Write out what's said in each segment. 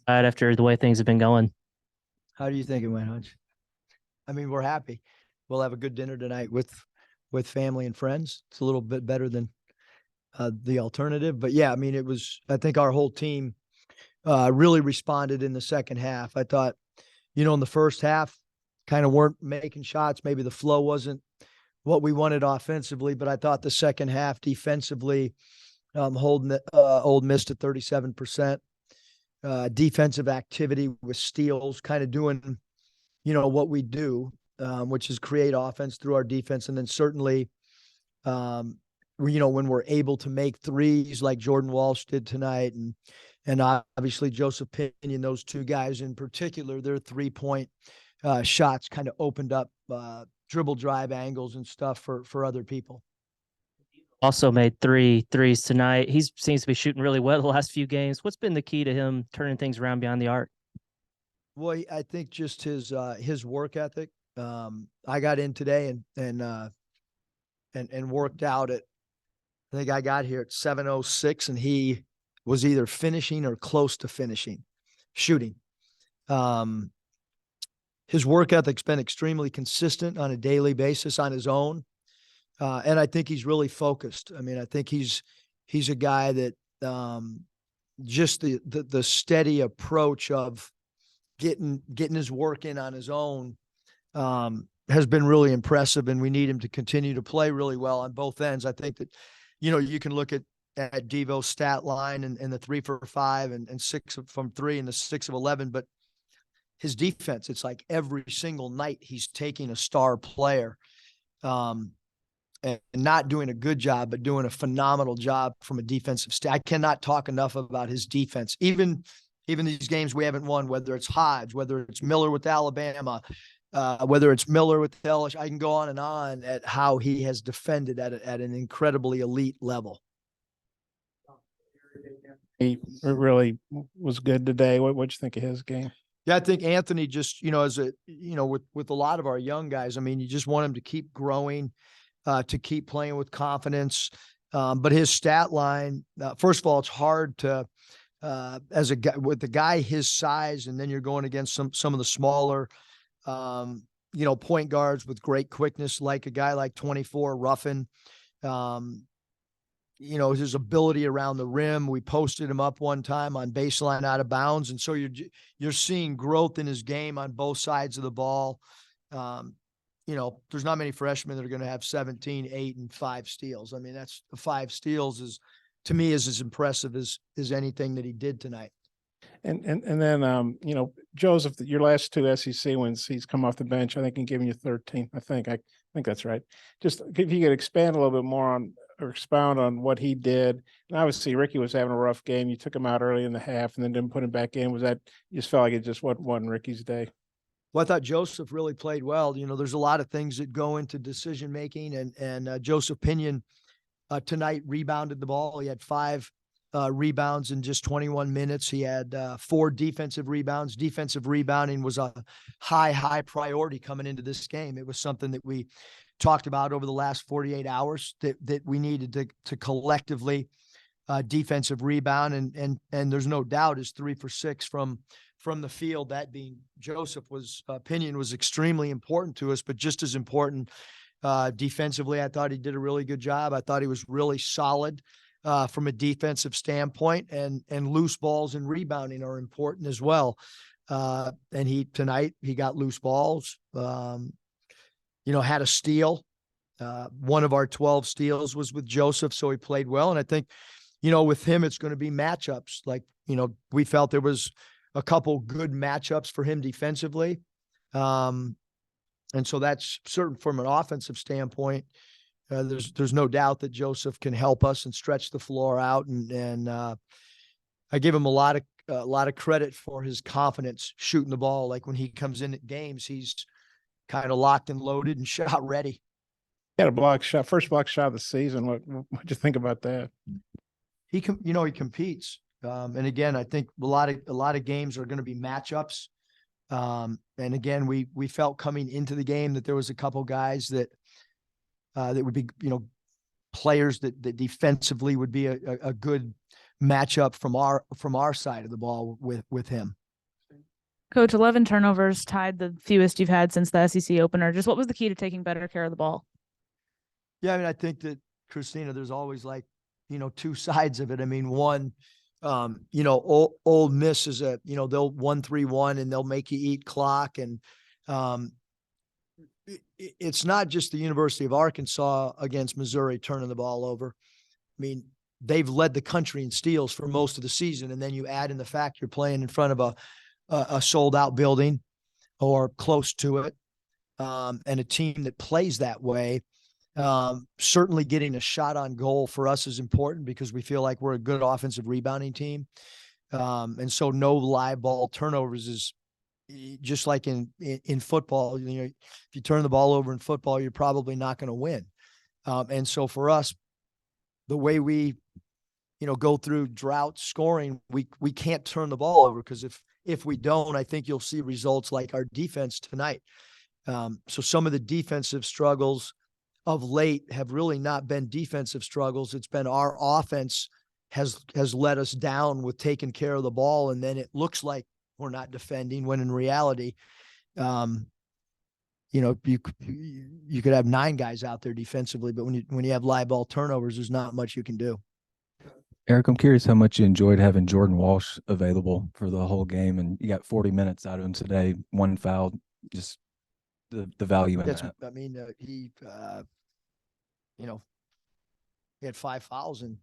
After the way things have been going? How do you think it went, Hunch? I mean, we're happy. We'll have a good dinner tonight with family and friends. It's a little bit better than the alternative, but yeah, I mean, it was. I think our whole team really responded in the second half. I thought, in the first half, kind of weren't making shots. Maybe the flow wasn't what we wanted offensively, but I thought the second half defensively, holding Ole Miss to 37%. Defensive activity with steals, kind of doing, what we do, which is create offense through our defense. And then certainly, when we're able to make threes like Jordan Walsh did tonight, and obviously Joseph Pinion, those two guys in particular, their 3-point shots kind of opened up dribble drive angles and stuff for other people. Also made 3 threes tonight. He seems to be shooting really well the last few games. What's been the key to him turning things around beyond the arc? Well, I think just his work ethic. I got in today and worked out at. I think I got here at 7:06, and he was either finishing or close to finishing, shooting. His work ethic's been extremely consistent on a daily basis on his own. And I think he's really focused. I mean, I think he's a guy that just the steady approach of getting his work in on his own has been really impressive, and we need him to continue to play really well on both ends. I think that, you can look at Devo's stat line and the 3 for 5 and 6 from 3 and the 6 of 11, but his defense, it's like every single night he's taking a star player. And not doing a good job, but doing a phenomenal job from a defensive I cannot talk enough about his defense. Even these games we haven't won, whether it's Hodge, whether it's Miller with Alabama, whether it's Miller with LSU, I can go on and on at how he has defended at an incredibly elite level. He really was good today. What'd you think of his game? Yeah, I think Anthony just, as with a lot of our young guys, I mean, you just want him to keep growing. To keep playing with confidence. But his stat line, first of all, it's hard to, as a guy with a guy his size, and then you're going against some of the smaller, point guards with great quickness, like a guy like 24 Ruffin. His ability around the rim. We posted him up one time on baseline out of bounds, and so you're seeing growth in his game on both sides of the ball. There's not many freshmen that are going to have 17, 8, and 5 steals. I mean, that's the 5 steals to me is as impressive as anything that he did tonight. And then Joseph, your last 2 SEC wins, he's come off the bench. I think and giving you 13. I think that's right. Just if you could expand a little bit more on or expound on what he did. And obviously Ricky was having a rough game. You took him out early in the half and then didn't put him back in. Was that you just felt like it just wasn't Ricky's day? Well, I thought Joseph really played well. There's a lot of things that go into decision making, and Joseph Pinion tonight rebounded the ball. He had 5 rebounds in just 21 minutes. He had 4 defensive rebounds. Defensive rebounding was a high priority coming into this game. It was something that we talked about over the last 48 hours that we needed to collectively defensive rebound, and there's no doubt his 3 for 6 from the field, that being Joseph Pinion was extremely important to us, but just as important defensively. I thought he did a really good job. I thought he was really solid from a defensive standpoint, and loose balls and rebounding are important as well. And tonight he got loose balls, had a steal. One of our 12 steals was with Joseph, so he played well. And I think, with him, it's going to be matchups. Like, we felt there was a couple good matchups for him defensively. And so that's certain from an offensive standpoint. There's no doubt that Joseph can help us and stretch the floor out. And I give him a lot of credit for his confidence shooting the ball. Like when he comes in at games, he's kind of locked and loaded and shot ready. He had a block shot, first block shot of the season. What'd you think about that? He competes. And again, I think a lot of games are going to be matchups. And again, we felt coming into the game that there was a couple guys that would be, players that defensively would be a good matchup from our side of the ball with him. Coach, 11 turnovers, tied the fewest you've had since the SEC opener. Just what was the key to taking better care of the ball? Yeah, I mean, I think that, Christina, there's always like, two sides of it. I mean, one, Ole Miss is they'll 1-3-1 and they'll make you eat clock. And it's not just the University of Arkansas against Missouri turning the ball over. I mean, they've led the country in steals for most of the season. And then you add in the fact you're playing in front of a sold out building or close to it. And a team that plays that way. Certainly getting a shot on goal for us is important because we feel like we're a good offensive rebounding team. And so no live ball turnovers is just like in football. If you turn the ball over in football, you're probably not going to win. And so for us, the way we, go through drought scoring, we can't turn the ball over because if we don't, I think you'll see results like our defense tonight. So some of the defensive struggles of late have really not been defensive struggles. It's been our offense has let us down with taking care of the ball. And then it looks like we're not defending when in reality, you could have 9 guys out there defensively, but when you have live ball turnovers, there's not much you can do. Eric, I'm curious how much you enjoyed having Jordan Walsh available for the whole game, and you got 40 minutes out of him today, 1 foul, just the value in that. I mean, he had 5 fouls and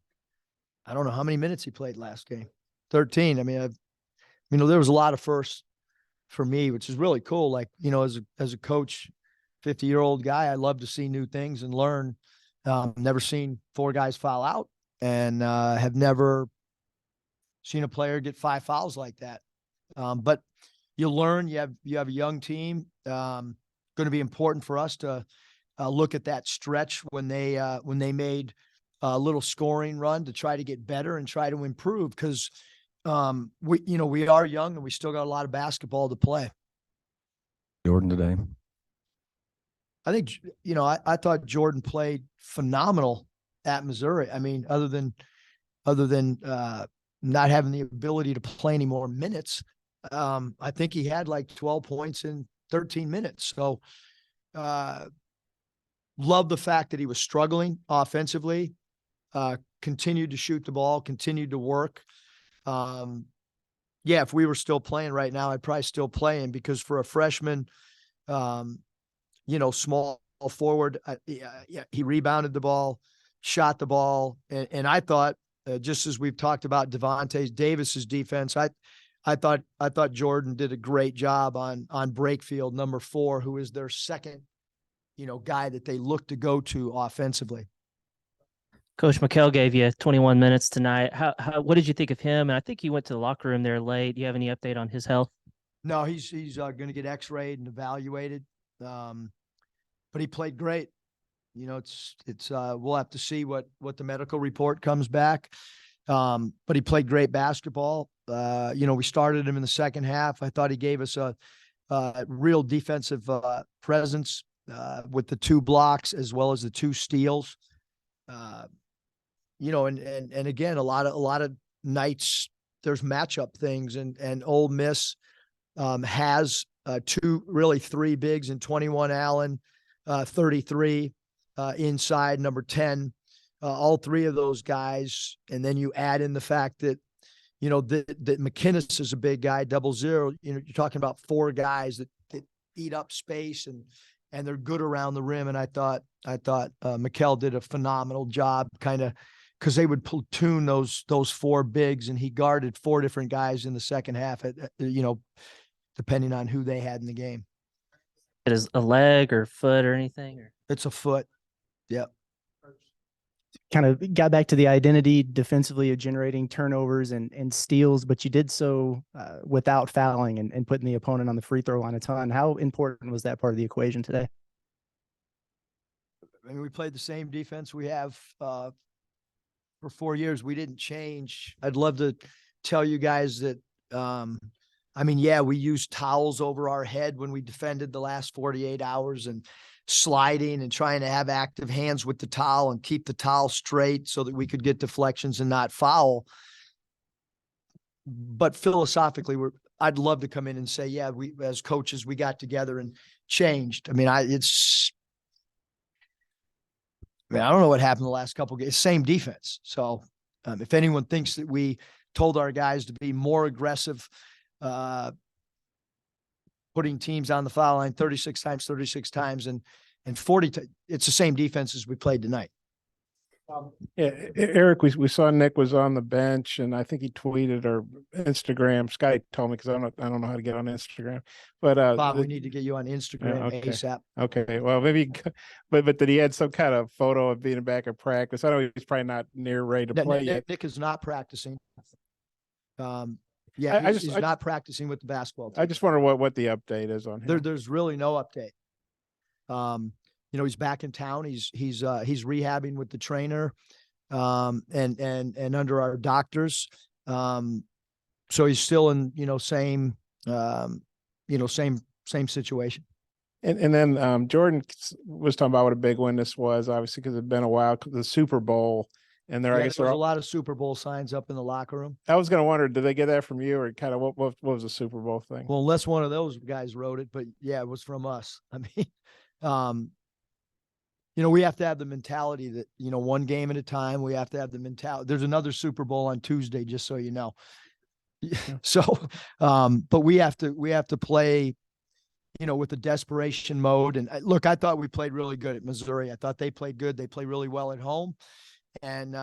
I don't know how many minutes he played last game. 13. I mean, there was a lot of firsts for me, which is really cool. Like, as a coach, 50-year-old guy, I love to see new things and learn. Never seen 4 guys foul out and have never seen a player get 5 fouls like that. But you learn. You have a young team. Going to be important for us to look at that stretch when they made a little scoring run to try to get better and try to improve because we are young and we still got a lot of basketball to play. Jordan today. I think, I thought Jordan played phenomenal at Missouri. I mean, other than not having the ability to play any more minutes, I think he had like 12 points in 13 minutes. So, love the fact that he was struggling offensively, continued to shoot the ball, continued to work. If we were still playing right now, I'd probably still play him because for a freshman, small forward, he rebounded the ball, shot the ball. And I thought, just as we've talked about Devontae Davis's defense, I thought Jordan did a great job on Breakfield, number 4, who is their second, guy that they look to go to offensively. Coach Mikhail gave you 21 minutes tonight. What did you think of him? And I think he went to the locker room there late. Do you have any update on his health? No, he's going to get X-rayed and evaluated. But he played great. It's we'll have to see what the medical report comes back. But he played great basketball. We started him in the second half. I thought he gave us a real defensive presence with the 2 blocks as well as the 2 steals. And again, a lot of nights there's matchup things and Ole Miss has 3 bigs in 21 Allen, 33 inside number 10, all 3 of those guys. And then you add in the fact that, that McKinnis is a big guy, 00. You're talking about 4 guys that eat up space and they're good around the rim. And I thought Mikhail did a phenomenal job kind of because they would platoon those 4 bigs and he guarded 4 different guys in the second half depending on who they had in the game. It is a leg or foot or anything? Or? It's a foot. Yep. Kind of got back to the identity defensively of generating turnovers and steals, but you did so without fouling and putting the opponent on the free throw line a ton. How important was that part of the equation today? I mean, we played the same defense we have for 4 years. We didn't change. I'd love to tell you guys that, we used towels over our head when we defended the last 48 hours and sliding and trying to have active hands with the towel and keep the towel straight so that we could get deflections and not foul. but philosophically, I'd love to come in and say, yeah, we as coaches, we got together and changed. I mean, I don't know what happened the last couple of games. Same defense. So if anyone thinks that we told our guys to be more aggressive, putting teams on the foul line 36 times and 40, it's the same defense as we played tonight. Yeah, Eric, we saw Nick was on the bench, and I think he tweeted or Instagram. Scotty told me because I don't know how to get on Instagram. But Bob, we need to get you on Instagram okay. ASAP. Okay, well maybe, but that he had some kind of photo of being back at practice. I know he's probably not near ready to play yet. Nick is not practicing. He's not practicing with the basketball team. I just wonder what the update is on him. There's really no update. He's back in town. He's rehabbing with the trainer, and under our doctors. So he's still in, same situation. And then Jordan was talking about what a big win this was, obviously, because it'd been a while. The Super Bowl, and I guess there's a lot of Super Bowl signs up in the locker room. I was going to wonder, did they get that from you, or kind of what was the Super Bowl thing? Well, unless one of those guys wrote it, but yeah, it was from us. I mean, we have to have the mentality that, one game at a time. We have to have the mentality. There's another Super Bowl on Tuesday, just so you know. So, but we have to play, with the desperation mode. And look, I thought we played really good at Missouri. I thought they played good. They play really well at home, and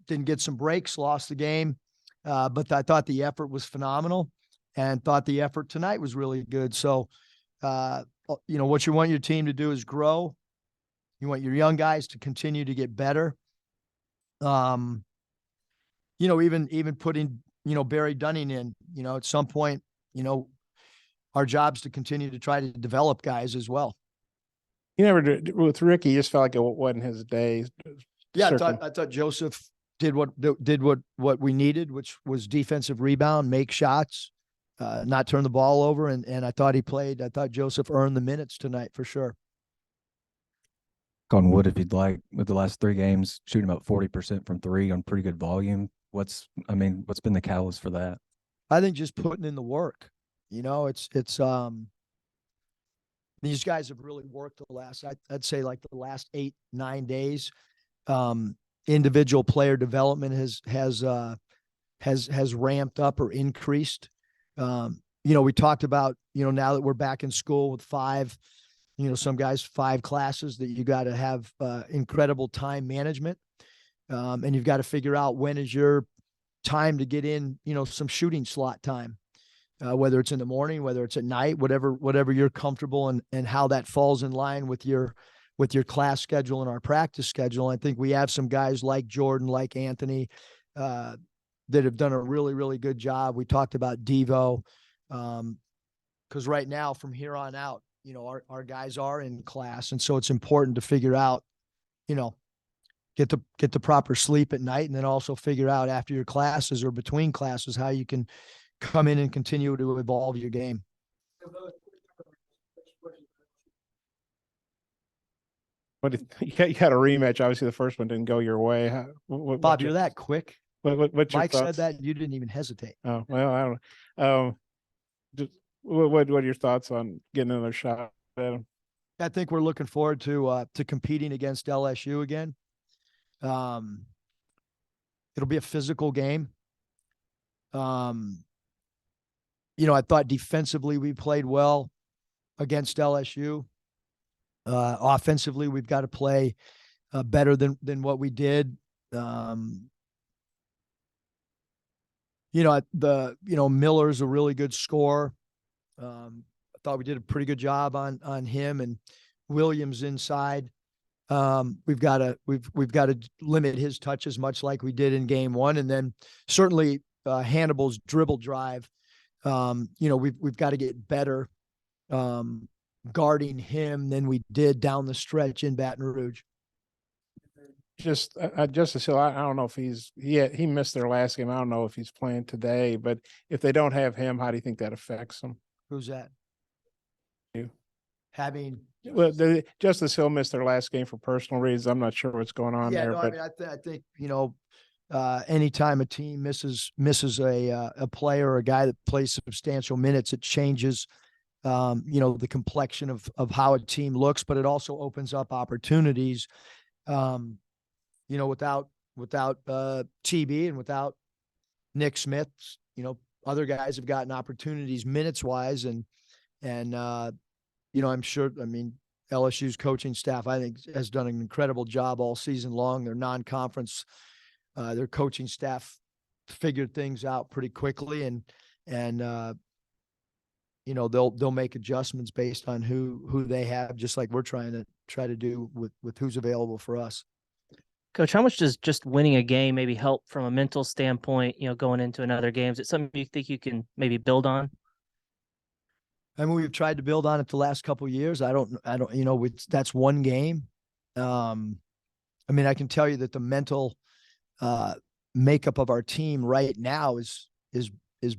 didn't get some breaks, lost the game. But I thought the effort was phenomenal, and thought the effort tonight was really good. So, what you want your team to do is grow. You want your young guys to continue to get better. Even putting, Barry Dunning in, at some point, our job's to continue to try to develop guys as well. You never did with Ricky. You just felt like it wasn't his day. Yeah, I thought Joseph did what we needed, which was defensive rebound, make shots, not turn the ball over, and I thought I thought Joseph earned the minutes tonight for sure. On wood, if you'd like, with the last 3 games, shooting about 40% from 3 on pretty good volume. What's been the catalyst for that? I think just putting in the work. These guys have really worked the last, I'd say like the last 8-9 days. Individual player development has ramped up or increased. We talked about, now that we're back in school with 5, some guys 5 classes, that you got to have incredible time management. And you've got to figure out when is your time to get in, some shooting slot time, whether it's in the morning, whether it's at night, whatever you're comfortable, and how that falls in line with your class schedule and our practice schedule. I think we have some guys like Jordan, like Anthony, that have done a really, really good job. We talked about Devo, because right now from here on out, our guys are in class. And so it's important to figure out, get the proper sleep at night, and then also figure out after your classes or between classes, how you can come in and continue to evolve your game. But you had a rematch. Obviously the first one didn't go your way. Bob, you're that quick. What's your Mike thoughts? said that, and you didn't even hesitate. Oh, well, I don't know. Just what are your thoughts on getting another shot at him? I think we're looking forward to competing against LSU again. It'll be a physical game. I thought defensively we played well against LSU. Offensively, we've got to play better than what we did. Miller's a really good scorer. I thought we did a pretty good job on him, and Williams inside. We've got to limit his touches, much like we did in game 1. And then certainly Hannibal's dribble drive. We've got to get better guarding him than we did down the stretch in Baton Rouge. Justice Hill, I don't know if he missed their last game. I don't know if he's playing today, but if they don't have him, how do you think that affects them? Who's that? You. Justice Hill missed their last game for personal reasons. I'm not sure what's going on there. I think, anytime a team misses a player or a guy that plays substantial minutes, it changes the complexion of how a team looks, but it also opens up opportunities. Without TB and without Nick Smith, other guys have gotten opportunities minutes wise, and I'm sure. I mean, LSU's coaching staff, I think, has done an incredible job all season long. Their non-conference, their coaching staff figured things out pretty quickly, and they'll make adjustments based on who they have, just like we're trying to do with who's available for us. Coach, how much does just winning a game maybe help from a mental standpoint, going into another game? Is it something you think you can maybe build on? I mean, we've tried to build on it the last couple of years. I don't, that's one game. I mean, I can tell you that the mental makeup of our team right now is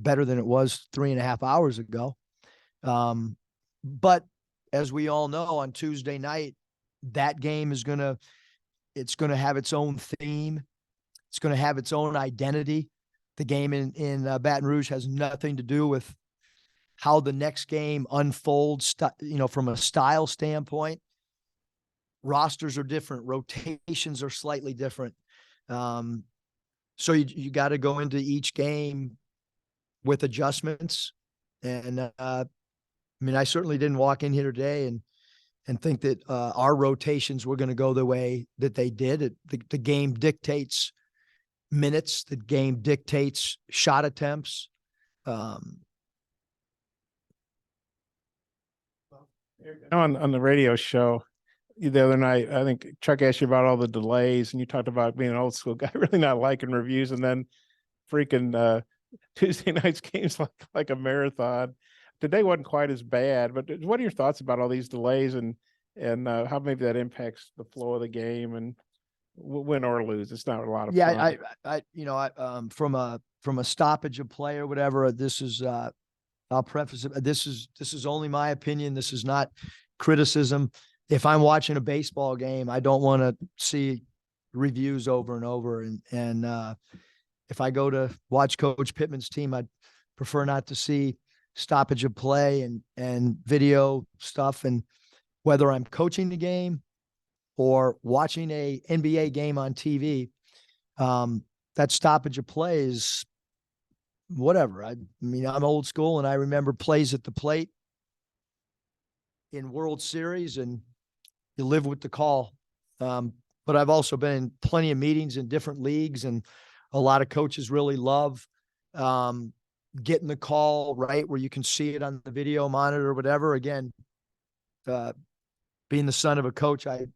better than it was 3.5 hours ago. But as we all know, on Tuesday night, that game is it's going to have its own theme. It's going to have its own identity. The game in Baton Rouge has nothing to do with how the next game unfolds, from a style standpoint. Rosters are different. Rotations are slightly different. So you got to go into each game with adjustments. And I mean, I certainly didn't walk in here today and think that our rotations were going to go the way that they did. The game dictates minutes. The game dictates shot attempts. On the radio show the other night, I think Chuck asked you about all the delays, and you talked about being an old school guy, really not liking reviews, and then freaking Tuesday night's games like a marathon. Today wasn't quite as bad, but what are your thoughts about all these delays and how maybe that impacts the flow of the game and win or lose? It's not a lot of fun. From a stoppage of play or whatever, this is I'll preface it. This is only my opinion. This is not criticism. If I'm watching a baseball game, I don't want to see reviews over and over. And if I go to watch Coach Pittman's team, I'd prefer not to see stoppage of play and video stuff. And whether I'm coaching the game or watching a NBA game on TV, that stoppage of play is whatever. I mean, I'm old school, and I remember plays at the plate in World Series, and you live with the call. But I've also been in plenty of meetings in different leagues, and a lot of coaches really love getting the call right where you can see it on the video monitor or whatever. Again, being the son of a coach, there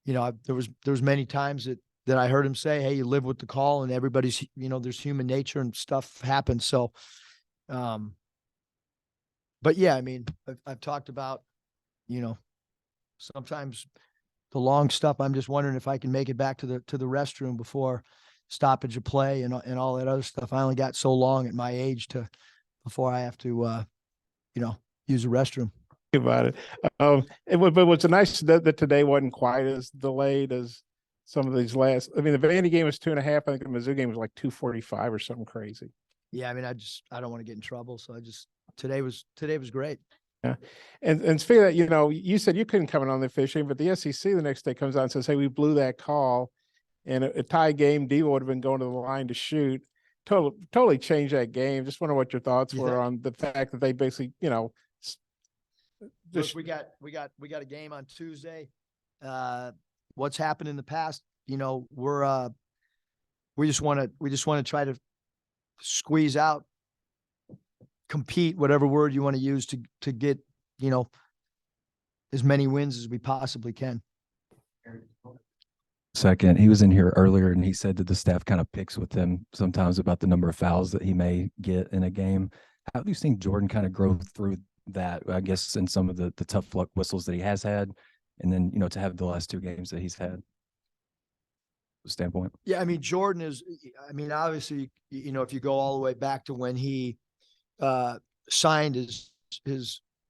was many times that I heard him say, "Hey, you live with the call," and everybody's, there's human nature and stuff happens. So, but yeah, I mean, I've talked about, sometimes the long stuff. I'm just wondering if I can make it back to the restroom before stoppage of play and all that other stuff. I only got so long at my age before I have to, use the restroom. About it. But what's nice that today wasn't quite as delayed as some of these last. I mean, the Vandy game was 2.5. I think the Mizzou game was like 2:45 or something crazy. Yeah, I mean, I don't want to get in trouble, so today was great. Yeah, and speaking of that, you said you couldn't come in on the officiating, but the SEC the next day comes out and says, "Hey, we blew that call, and a tie game. Devo would have been going to the line to shoot. Totally changed that game." Just wonder what your thoughts were on the fact that they basically, Look, we got a game on Tuesday. What's happened in the past, we just want to try to squeeze out, compete, whatever word you want to use to get, as many wins as we possibly can. Second, he was in here earlier and he said that the staff kind of picks with him sometimes about the number of fouls that he may get in a game. How have you seen Jordan kind of grow through that, I guess, in some of the tough luck whistles that he has had, and then, to have the last 2 games that he's had standpoint? Yeah. I mean, Jordan is, obviously, if you go all the way back to when he signed his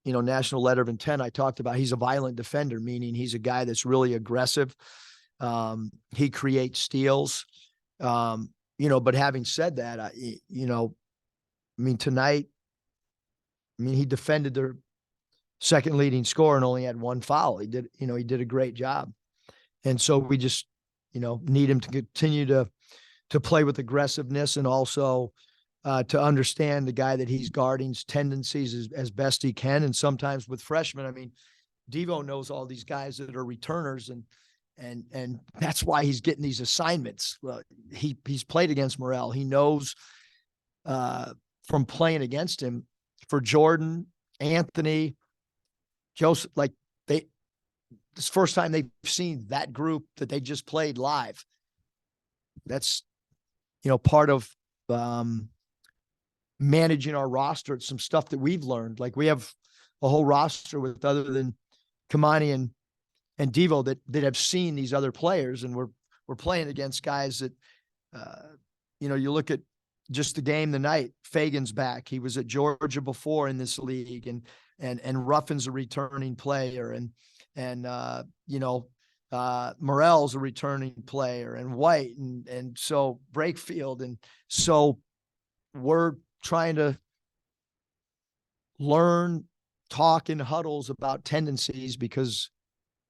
national letter of intent, I talked about, he's a violent defender, meaning he's a guy that's really aggressive. He creates steals. But having said that, tonight, he defended their second leading scorer and only had one foul. He did a great job. And so we just, need him to continue to play with aggressiveness and also to understand the guy that he's guarding's tendencies as best he can. And sometimes with freshmen, Devo knows all these guys that are returners, and that's why he's getting these assignments. Well, he's played against Morrell. He knows from playing against him. For Jordan, Anthony, Joseph, this first time they've seen that group that they just played live. That's, part of managing our roster. It's some stuff that we've learned. Like, we have a whole roster with, other than Kamani and Devo, that have seen these other players, and we're playing against guys that, you look at just the game tonight. Fagan's back. He was at Georgia before in this league, and Ruffin's a returning player, and Morrell's a returning player, and White, and so Brakefield. And so we're trying to learn, talk in huddles about tendencies, because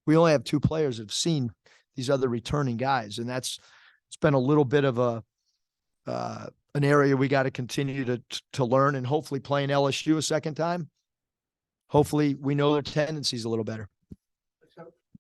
we only have two players that have seen these other returning guys. And it's been a little bit of an area we got to continue to learn, and hopefully playing LSU a second time. Hopefully we know their tendencies a little better.